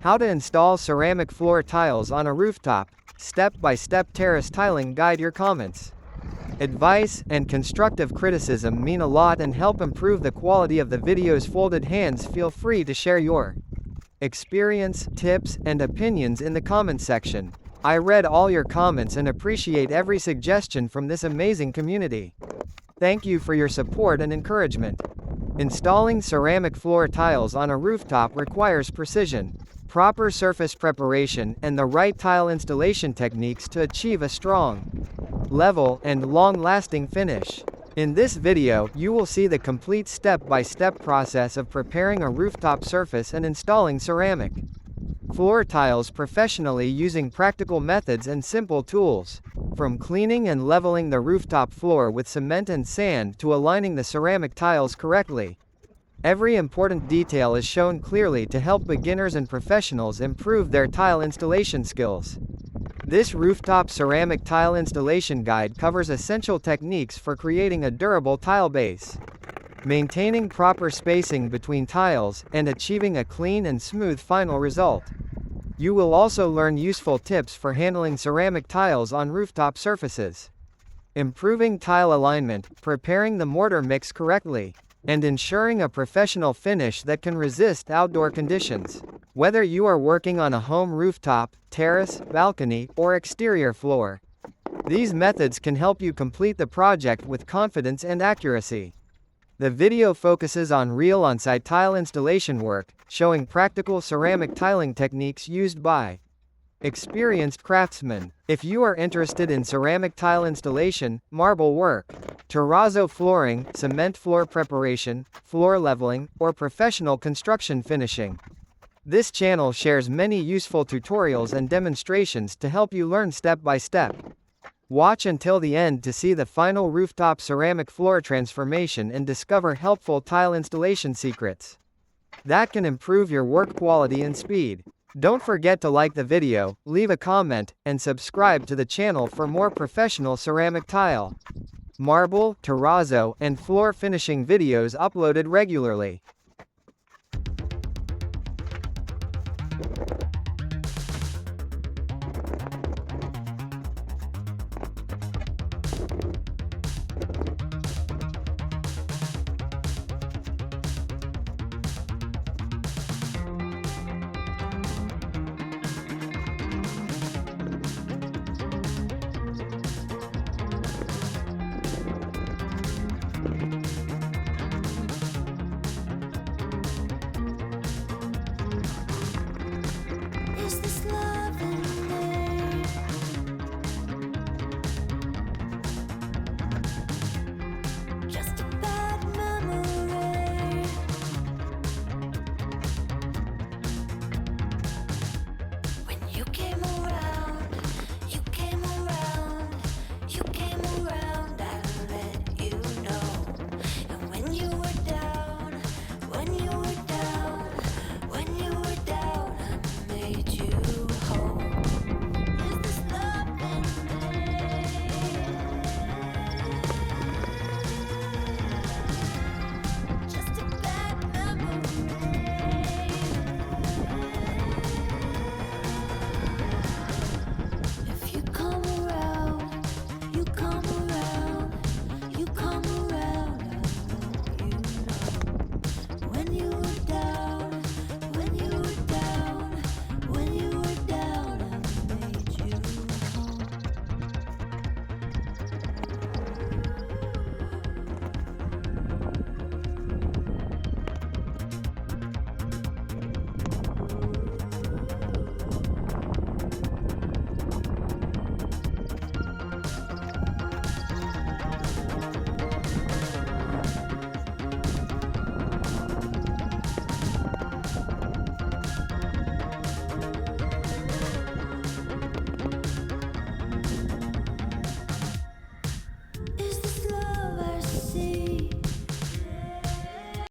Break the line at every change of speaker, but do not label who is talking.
How to install ceramic floor tiles on a rooftop. Step-by-step terrace tiling guide. Your comments, advice, and constructive criticism mean a lot and help improve the quality of the videos. Folded hands. Feel free to share your experience, tips, and opinions in the comment section. I read all your comments and appreciate every suggestion from this amazing community. Thank you for your support and encouragement. Installing ceramic floor tiles on a rooftop requires precision, proper surface preparation, and the right tile installation techniques to achieve a strong, level, and long-lasting finish. In this video, you will see the complete step-by-step process of preparing a rooftop surface and installing ceramic floor tiles professionally using practical methods and simple tools. From cleaning and leveling the rooftop floor with cement and sand to aligning the ceramic tiles correctly, every important detail is shown clearly to help beginners and professionals improve their tile installation skills. This rooftop ceramic tile installation guide covers essential techniques for creating a durable tile base, maintaining proper spacing between tiles, and achieving a clean and smooth final result. You will also learn useful tips for handling ceramic tiles on rooftop surfaces, improving tile alignment, preparing the mortar mix correctly, and ensuring a professional finish that can resist outdoor conditions. Whether you are working on a home rooftop, terrace, balcony, or exterior floor, these methods can help you complete the project with confidence and accuracy. The video focuses on real on-site tile installation work, showing practical ceramic tiling techniques used by experienced craftsmen. If you are interested in ceramic tile installation, marble work, terrazzo flooring, cement floor preparation, floor leveling, or professional construction finishing, this channel shares many useful tutorials and demonstrations to help you learn step by step. Watch until the end to see the final rooftop ceramic floor transformation and discover helpful tile installation secrets that can improve your work quality and speed. Don't forget to like the video, leave a comment, and subscribe to the channel for more professional ceramic tile, marble, terrazzo, and floor finishing videos uploaded regularly.
Is this love in me? Just a bad memory. When you came